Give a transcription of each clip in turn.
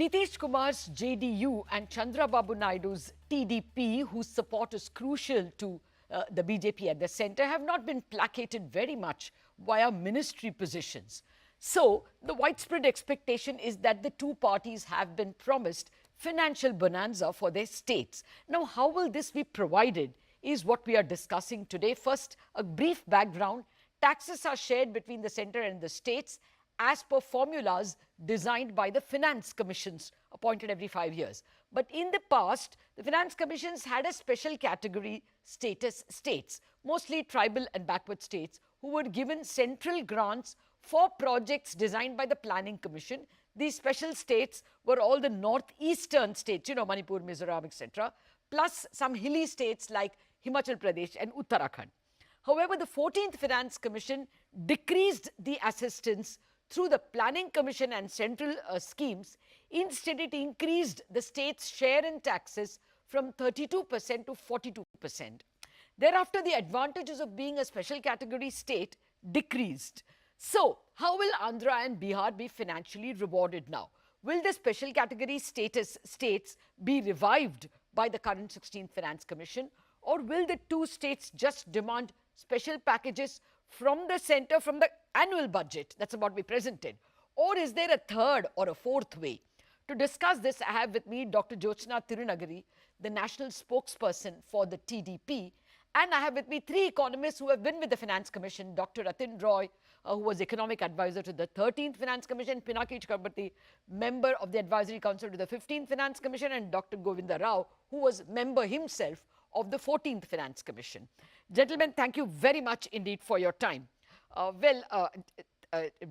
Nitish Kumar's JDU and Chandrababu Naidu's TDP, whose support is crucial to the BJP at the centre, have not been placated very much via ministry positions. So, the widespread expectation is that the two parties have been promised financial bonanza for their states. Now, how will this be provided is what we are discussing today. First, a brief background. Taxes are shared between the centre and the states as per formulas designed by the finance commissions appointed every 5 years. But in the past, the finance commissions had a special category status states, mostly tribal and backward states, who were given central grants for projects designed by the planning commission. These special states were all the northeastern states, Manipur, Mizoram, etc., plus some hilly states like Himachal Pradesh and Uttarakhand. However, the 14th Finance Commission decreased the assistance through the Planning Commission and central schemes. Instead, it increased the state's share in taxes from 32% to 42%. Thereafter, the advantages of being a special category state decreased. So, how will Andhra and Bihar be financially rewarded now? Will the special category status states be revived by the current 16th Finance Commission, or will the two states just demand special packages from the centre, from the annual budget that's about to be presented? Or is there a third or a fourth way? To discuss this, I have with me Dr. Jyothsna Tirunagari, the national spokesperson for the TDP. And I have with me three economists who have been with the Finance Commission: Dr. Rathin, who was economic advisor to the 13th Finance Commission; Pinaki, Chakraborty, member of the Advisory Council to the 15th Finance Commission; and Dr. Govinda, who was member himself of the 14th Finance Commission. Gentlemen, thank you very much indeed for your time.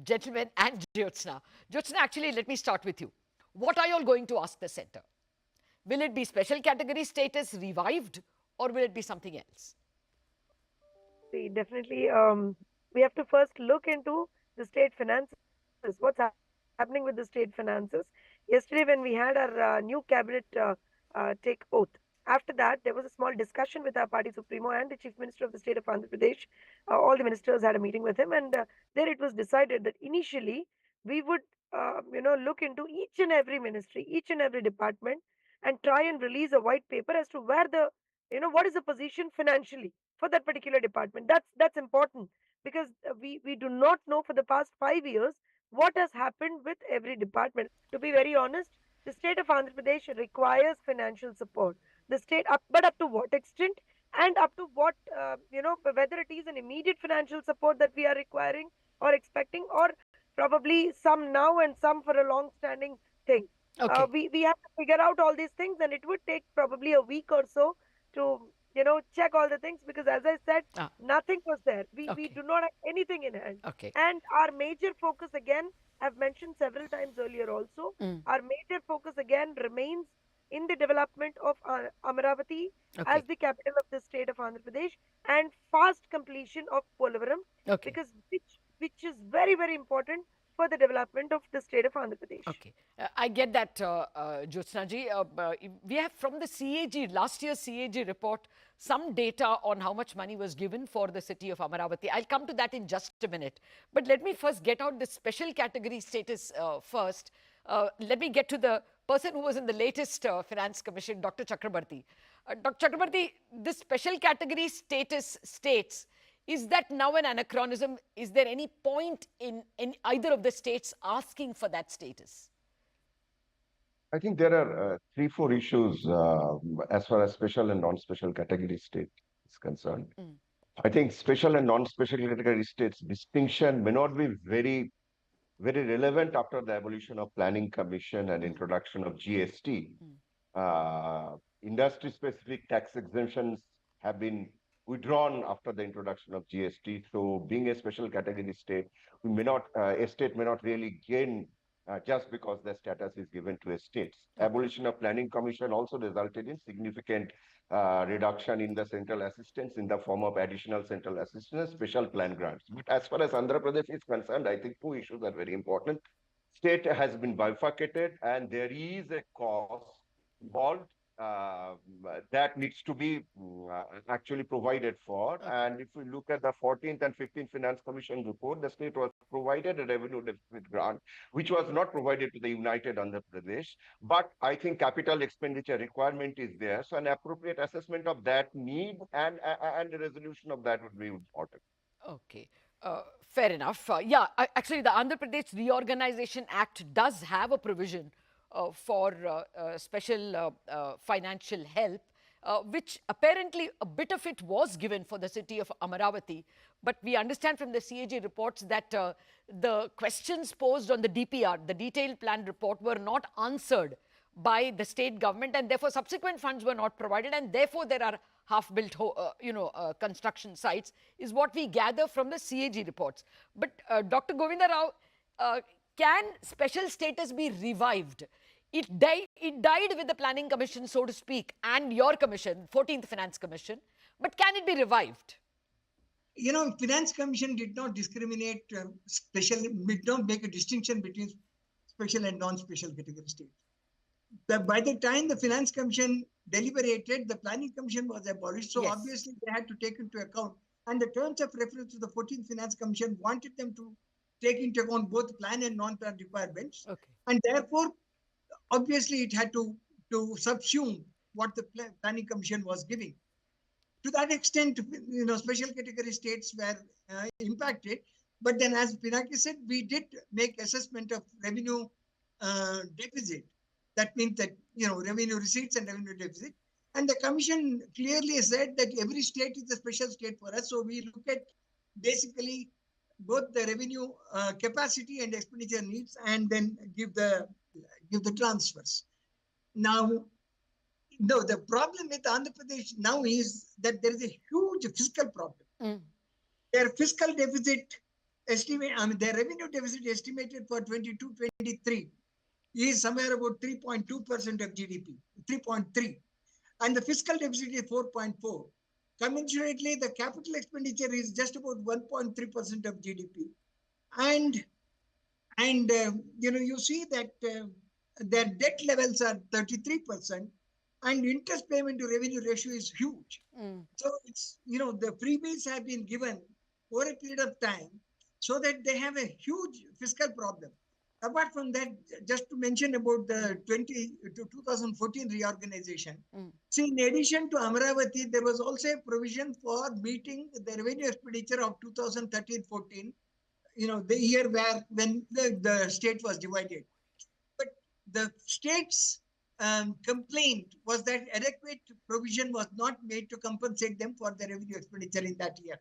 Gentlemen and Jyothsna. Jyothsna, actually, let me start with you. What are you all going to ask the centre? Will it be special category status revived, or will it be something else? See, definitely, we have to first look into the state finances. What's happening with the state finances? Yesterday, when we had our new cabinet take oath, after that, there was a small discussion with our party supremo and the chief minister of the state of Andhra Pradesh. All the ministers had a meeting with him, and there it was decided that initially we would, look into each and every ministry, each and every department, and try and release a white paper as to where the, what is the position financially for that particular department. That's important, because we do not know for the past 5 years what has happened with every department. To be very honest, the state of Andhra Pradesh requires financial support. The state, but up to what extent, and up to what, whether it is an immediate financial support that we are requiring or expecting, or probably some now and some for a long standing thing. Okay. We have to figure out all these things, and it would take probably a week or so to check all the things, because as I said, nothing was there. We do not have anything in hand. Okay. And our major focus, again, I've mentioned several times earlier also, our major focus again remains in the development of Amaravati as the capital of the state of Andhra Pradesh, and fast completion of Polavaram, because which is very, very important for the development of the state of Andhra Pradesh. Okay, I get that, Jyothsna ji. We have from the CAG, last year's CAG report, some data on how much money was given for the city of Amaravati. I'll come to that in just a minute. But let me first get out the special category status first. Let me get to the person who was in the latest Finance Commission, Dr. Chakraborty. Dr. Chakraborty, this special category status states, is that now an anachronism? Is there any point in either of the states asking for that status? I think there are 3-4 issues as far as special and non-special category state is concerned. I think special and non-special category states distinction may not be very relevant after the abolition of Planning Commission and introduction of GST. Industry-specific tax exemptions have been withdrawn after the introduction of GST. So, being a special category state, a state may not really gain just because the status is given to a state. Abolition of Planning Commission also resulted in significant reduction in the central assistance in the form of additional central assistance, special plan grants. But as far as Andhra Pradesh is concerned, I think two issues are very important. State has been bifurcated, and there is a cost involved uh, that needs to be actually provided for. Okay. And if we look at the 14th and 15th Finance Commission report, the state was provided a revenue deficit grant, which was not provided to the United Andhra Pradesh. But I think capital expenditure requirement is there. So an appropriate assessment of that need and the resolution of that would be important. Okay. Fair enough. Yeah, actually, the Andhra Pradesh Reorganization Act does have a provision for special financial help, which apparently a bit of it was given for the city of Amaravati. But we understand from the CAG reports that the questions posed on the DPR, the detailed plan report, were not answered by the state government, and therefore subsequent funds were not provided, and therefore there are half-built, construction sites, is what we gather from the CAG reports. But Dr. Govinda Rao, can special status be revived? It died with the Planning Commission, so to speak, and your commission, 14th Finance Commission. But can it be revived? Finance Commission did not discriminate did not make a distinction between special and non-special category states. By the time the Finance Commission deliberated, the Planning Commission was abolished. So Yes. obviously they had to take into account, and the terms of reference to the 14th Finance Commission wanted them to take into account both plan and non-plan requirements. Okay. And therefore, obviously it had to subsume what the Planning Commission was giving. To that extent, special category states were impacted. But then, as Pinaki said, we did make assessment of revenue deficit. That means that, revenue receipts and revenue deficit. And the commission clearly said that every state is a special state for us. So we look at basically both the revenue capacity and expenditure needs, and then give the transfers. Now, no, the problem with Andhra Pradesh now is that there is a huge fiscal problem. Their fiscal deficit their revenue deficit estimated for 22-23 is somewhere about 3.2% of GDP, 3.3. And the fiscal deficit is 4.4. Commensurately, the capital expenditure is just about 1.3% of GDP. And you see that their debt levels are 33%, and interest payment to revenue ratio is huge. So it's, the freebies have been given over a period of time so that they have a huge fiscal problem. Apart from that, just to mention about the 2014 reorganization, see, in addition to Amaravati, there was also a provision for meeting the revenue expenditure of 2013-14, the year when the state was divided. But the state's complaint was that adequate provision was not made to compensate them for the revenue expenditure in that year.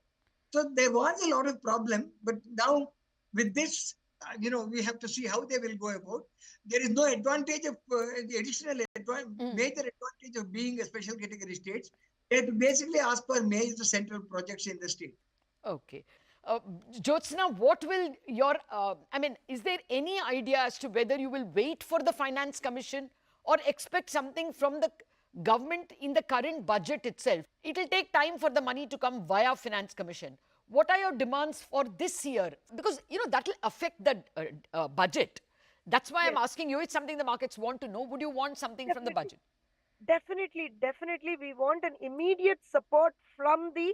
So there was a lot of problem, but now with this, we have to see how they will go about. There is no advantage of major advantage of being a special category state. They have to basically ask for major central projects in the state. Okay. Jyothsna, what will your, is there any idea as to whether you will wait for the Finance Commission or expect something from the government in the current budget itself? It will take time for the money to come via Finance Commission. What are your demands for this year? Because, that will affect the budget. That's why I'm asking you. It's something the markets want to know. Would you want something from the budget? Definitely. We want an immediate support from the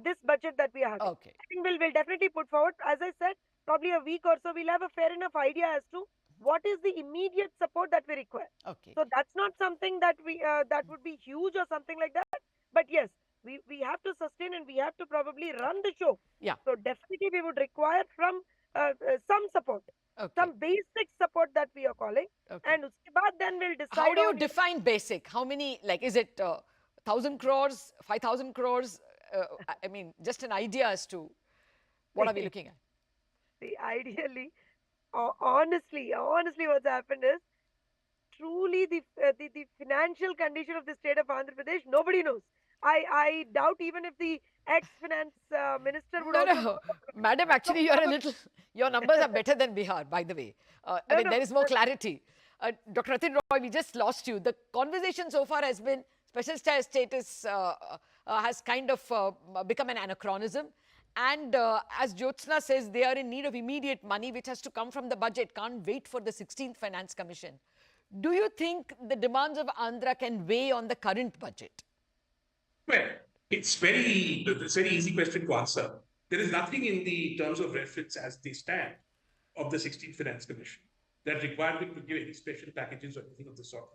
this budget that we are having. Okay. I think we'll definitely put forward, as I said, probably a week or so, we'll have a fair enough idea as to what is the immediate support that we require. Okay. So that's not something that we that would be huge or something like that. But yes, we have to sustain and we have to probably run the show. Yeah. So definitely we would require from some support, some basic support that we are calling. Okay. And uske baad then we'll decide. How do you define basic? How many, is it 1,000 crores, 5,000 crores? Just an idea as to what are we looking at? See, ideally, honestly, what's happened is truly the financial condition of the state of Andhra Pradesh, nobody knows. I doubt even if the ex-finance minister would No. Madam, actually, your numbers are better than Bihar, by the way. There is more clarity. Dr. Rathin Roy, we just lost you. The conversation so far has been special status has kind of become an anachronism. And as Jyothsna says, they are in need of immediate money, which has to come from the budget. Can't wait for the 16th Finance Commission Do you think the demands of Andhra can weigh on the current budget? Well, it's very easy question to answer. There is nothing in the terms of reference as they stand of the 16th Finance Commission that required them to give any special packages or anything of the sort.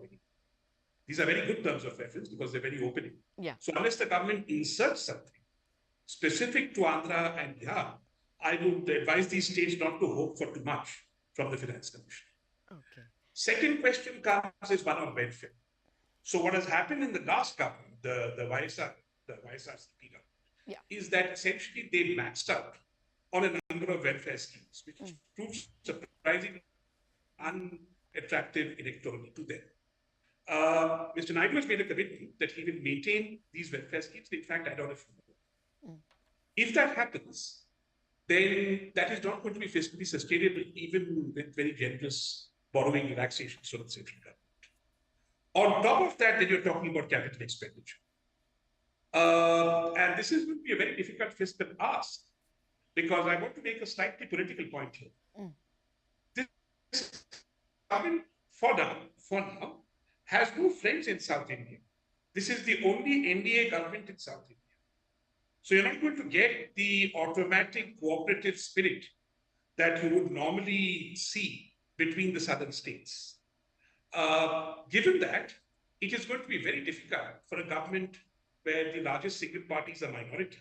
These are very good terms of reference because they're very opening. Yeah. So unless the government inserts something specific to Andhra and Bihar, I would advise these states not to hope for too much from the Finance Commission. Okay. Second question comes is one on welfare. So what has happened in the last government, the YSR CP government, is that essentially they maxed out on a number of welfare schemes, which proves surprisingly unattractive electorally to them. Mr. Naidu has made a commitment that he will maintain these welfare schemes. In fact, add on a few more. If that happens, then that is not going to be fiscally sustainable, even with very generous borrowing relaxations from the central government. On top of that, then you're talking about capital expenditure. And this is going to be a very difficult fiscal ask, because I want to make a slightly political point here. This government, for now, has no friends in South India. This is the only NDA government in South India. So you're not going to get the automatic cooperative spirit that you would normally see between the southern states. Given that, it is going to be very difficult for a government where the largest single parties are minority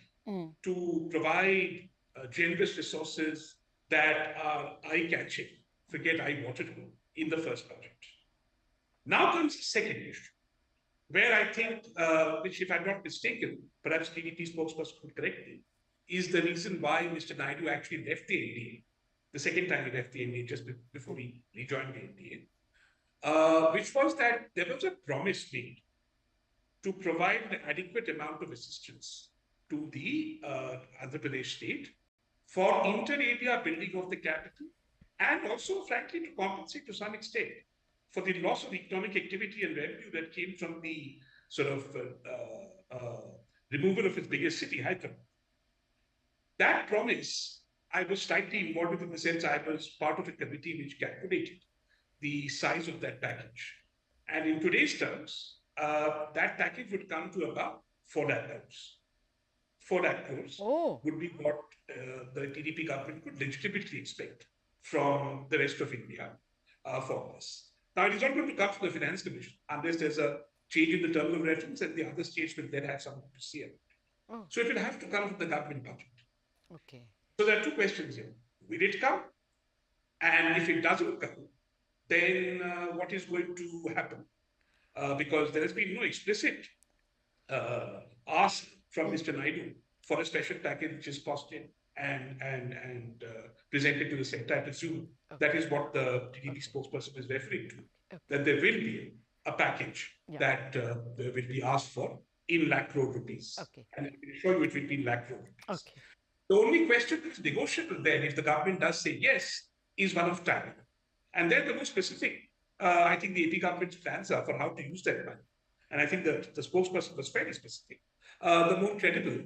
to provide generous resources that are eye-catching, forget eye-watering, in the first budget. Now comes the second issue, where I think, which if I'm not mistaken, perhaps TDP spokesperson could correct me, is the reason why Mr. Naidu actually left the NDA, the second time he left the NDA, just before he rejoined the NDA, which was that there was a promise made to provide an adequate amount of assistance to the Andhra Pradesh state for inter-area building of the capital, and also, frankly, to compensate to some extent for the loss of economic activity and revenue that came from the sort of removal of its biggest city, Hyderabad. That promise, I was slightly involved in the sense I was part of a committee which calculated the size of that package. And in today's terms, that package would come to about 4 lakh crores. 4 lakh crores would be what the TDP government could legitimately expect from the rest of India for this. Now, it is not going to come from the Finance Commission unless there's a change in the terms of reference and the other states will then have something to say about it. So it will have to come from the government budget. Okay. So there are two questions here. Will it come? And if it doesn't come, then what is going to happen? Because there has been no explicit ask from Mr. Naidu for a special package which is costed and presented to the sector. I presume that is what the TDP spokesperson is referring to, that there will be a package that will be asked for in lakh crore rupees. And I can assure you it will be in lakh crore rupees. The only question that's negotiable then, if the government does say yes, is one of timing. And then the more specific, I think the AP government's plans are for how to use that money. And I think that the spokesperson was fairly specific. The more credible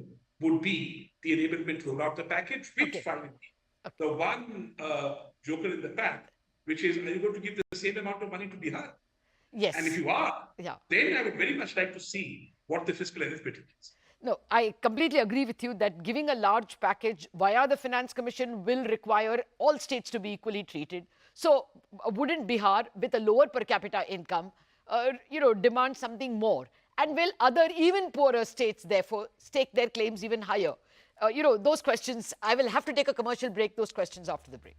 would be the enablement to roll out the package, which finally, the one joker in the pack, which is, are you going to give the same amount of money to Bihar? Yes. And if you are, then I would very much like to see what the fiscal arithmetic is. No, I completely agree with you that giving a large package via the Finance Commission will require all states to be equally treated. So wouldn't Bihar, with a lower per capita income, demand something more? And will other even poorer states, therefore, stake their claims even higher? Those questions, I will have to take a commercial break, those questions after the break.